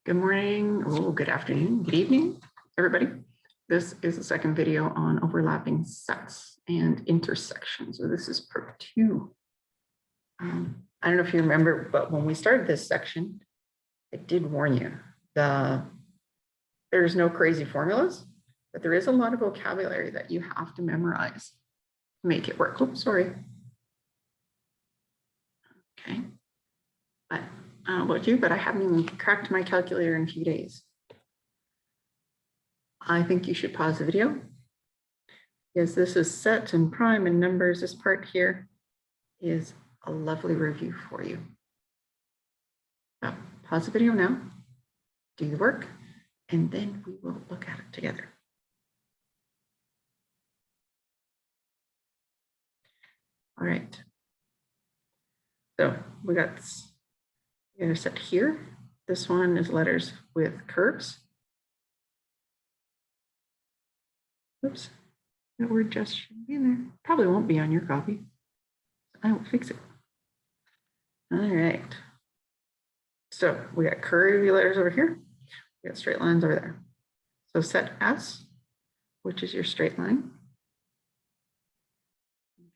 Good morning, oh, good afternoon, good evening, everybody. This is the second video on overlapping sets and intersections. So this is part 2. I don't know if you remember, but when we started this section, I did warn you there's no crazy formulas, but there is a lot of vocabulary that you have to memorize to make it work. Oops, sorry. Okay, but I don't know about you, but I haven't even cracked my calculator in a few days. I think you should pause the video because this is set and prime and numbers. This part here is a lovely review for you. So pause the video now, do the work, and then we will look at it together. All right. So we got this. We're set here. This one is letters with curves. Oops, that word just should be in there. Probably won't be on your copy. I will fix it. All right. So we got curvy letters over here. We got straight lines over there. So set S, which is your straight line.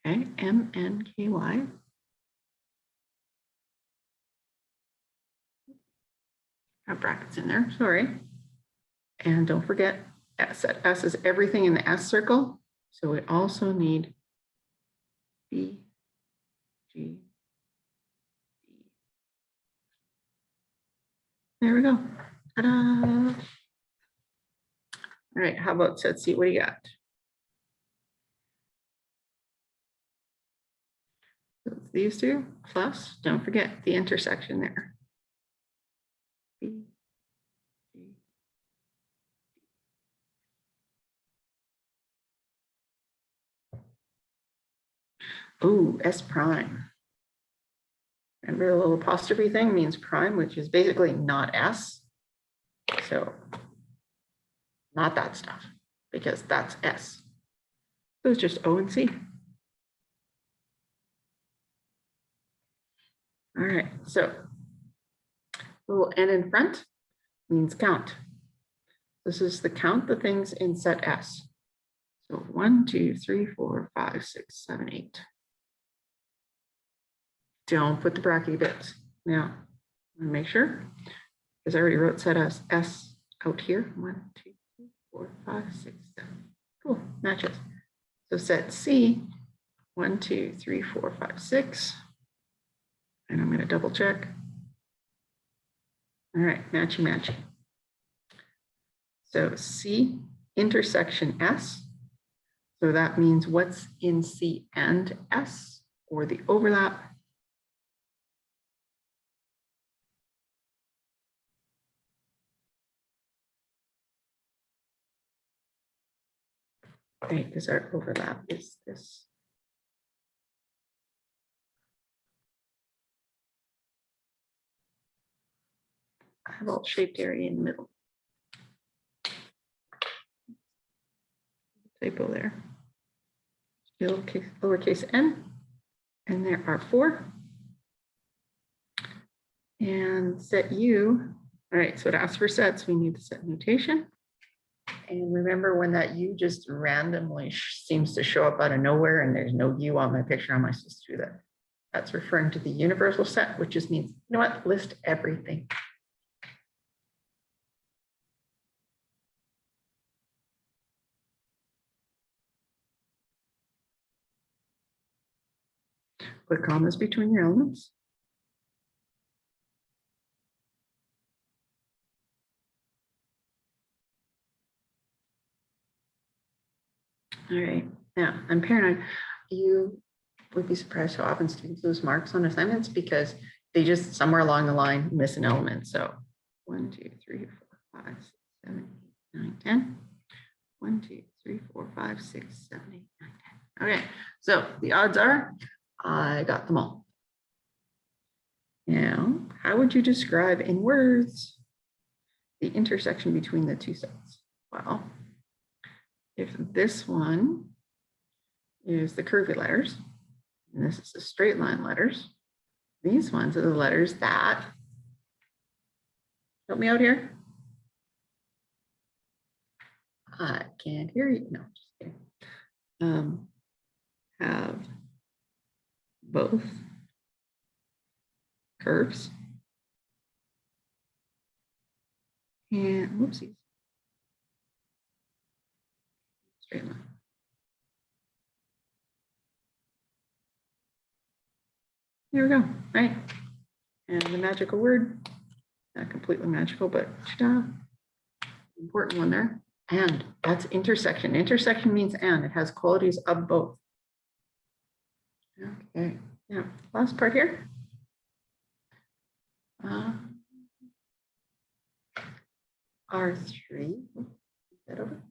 Okay, MNKY. Got brackets in there, sorry. And don't forget, set S is everything in the S circle. So we also need B, G, D. There we go. Ta-da. All right, how about set C? What do you got? So it's these two, plus, don't forget the intersection there. B, G, oh, S prime. Remember the little apostrophe thing means prime, which is basically not S. So not that stuff, because that's S. So it's just O and C. All right, so little N in front means count. This is the count the things in set S. So 1, 2, 3, 4, 5, 6, 7, 8. Don't put the brackety bits. Now, make sure, because I already wrote set S out here. 1, 2, 3, 4, 5, 6, 7. Cool, matches. So set C, 1, 2, 3, 4, 5, 6. And I'm going to double check. All right, matchy, matchy. So C intersection S. So that means what's in C and S, or the overlap. Right, because our overlap is this. I have all shaped area in the middle. Typo there. Lowercase n, and there are 4. And set U. All right, so to ask for sets, we need the set notation. And remember when that U just randomly seems to show up out of nowhere and there's no U on my picture, how am I supposed to do that? That's referring to the universal set, which just means, you know what, list everything. Put commas between your elements. All right, now I'm paranoid. You would be surprised how often students lose marks on assignments because they just somewhere along the line miss an element. So 1, 2, 3, 4, 5, 6, 7, 8, 9, 10. 1, 2, 3, 4, 5, 6, 7, 8, 9, 10. Okay, so the odds are I got them all. Now, how would you describe in words the intersection between the two sets? Well, if this one is the curvy letters, and this is the straight line letters, these ones are the letters that Help me out here. I can't hear you. No, just kidding. Have both curves and whoopsies. Straight line. There we go. Right. And the magical word, not completely magical, but important one there. And that's intersection. Intersection means and. It has qualities of both. Okay. Yeah. Last part here. R3. That over.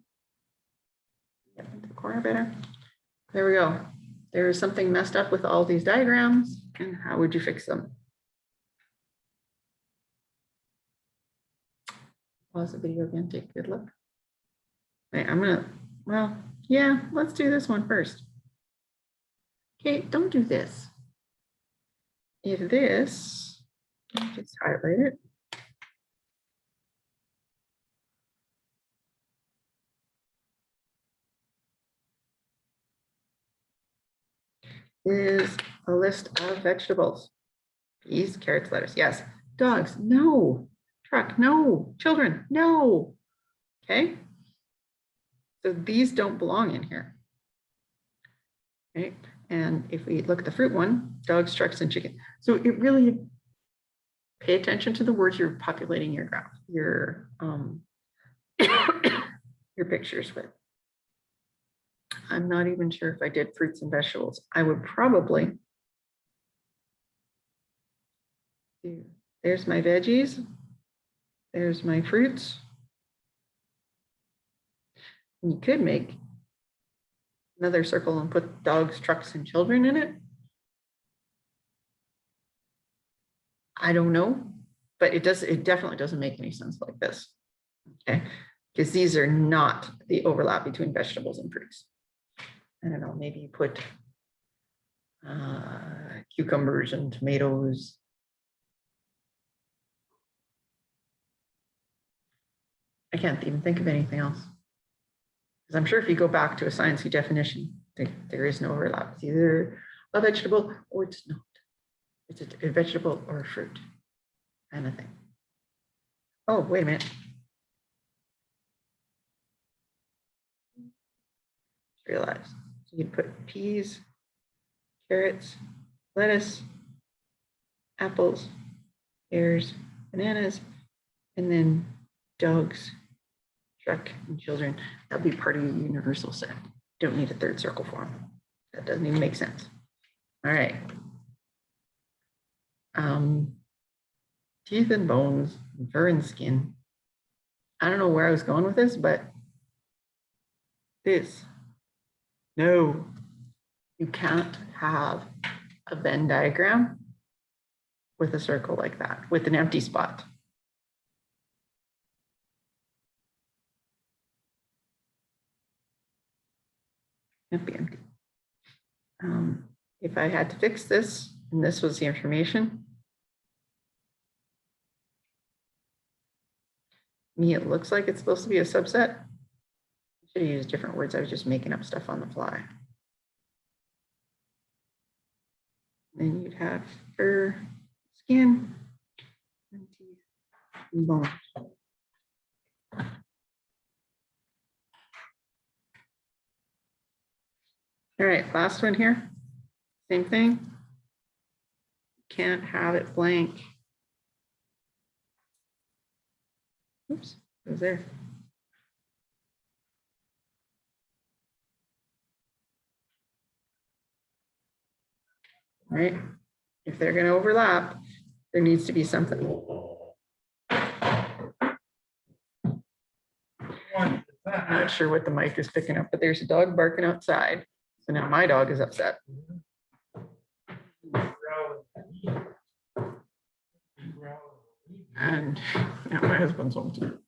Yep, into the corner better. There we go. There's something messed up with all these diagrams. And how would you fix them? Pause the video again, take a good look. Okay, I'm gonna, well, yeah, let's do this one first. Okay, don't do this. If this, just highlight it. Is a list of vegetables. Peas, carrots, lettuce, yes. Dogs, no. Truck, no. Children, no. Okay. So these don't belong in here. Okay. And if we look at the fruit one, dogs, trucks, and chicken. So it really, pay attention to the words you're populating your graph, your pictures with. I'm not even sure if I did fruits and vegetables. I would probably do, there's my veggies, there's my fruits. And you could make another circle and put dogs, trucks, and children in it. I don't know, but it definitely doesn't make any sense like this. Okay, because these are not the overlap between vegetables and fruits. I don't know, maybe you put cucumbers and tomatoes. I can't even think of anything else. Because I'm sure if you go back to a sciencey definition, there is no overlap. It's either a vegetable or it's not. It's a vegetable or a fruit kind of thing. Oh, wait a minute. Just realized. So you put peas, carrots, lettuce, apples, pears, bananas, and then dogs, truck, and children. That'll be part of your universal set. Don't need a third circle for them. That doesn't even make sense. All right. Teeth and bones, and fur and skin. I don't know where I was going with this, but this. No, you can't have a Venn diagram with a circle like that, with an empty spot. Can't be empty. If I had to fix this, and this was the information, me, it looks like it's supposed to be a subset. I should have used different words. I was just making up stuff on the fly. Then you'd have fur, skin, and teeth, and bones. All right, last one here. Same thing. Can't have it blank. Oops, it was there. All right, if they're going to overlap, there needs to be something. I'm not sure what the mic is picking up, but there's a dog barking outside. So now my dog is upset. And yeah, my husband's home too.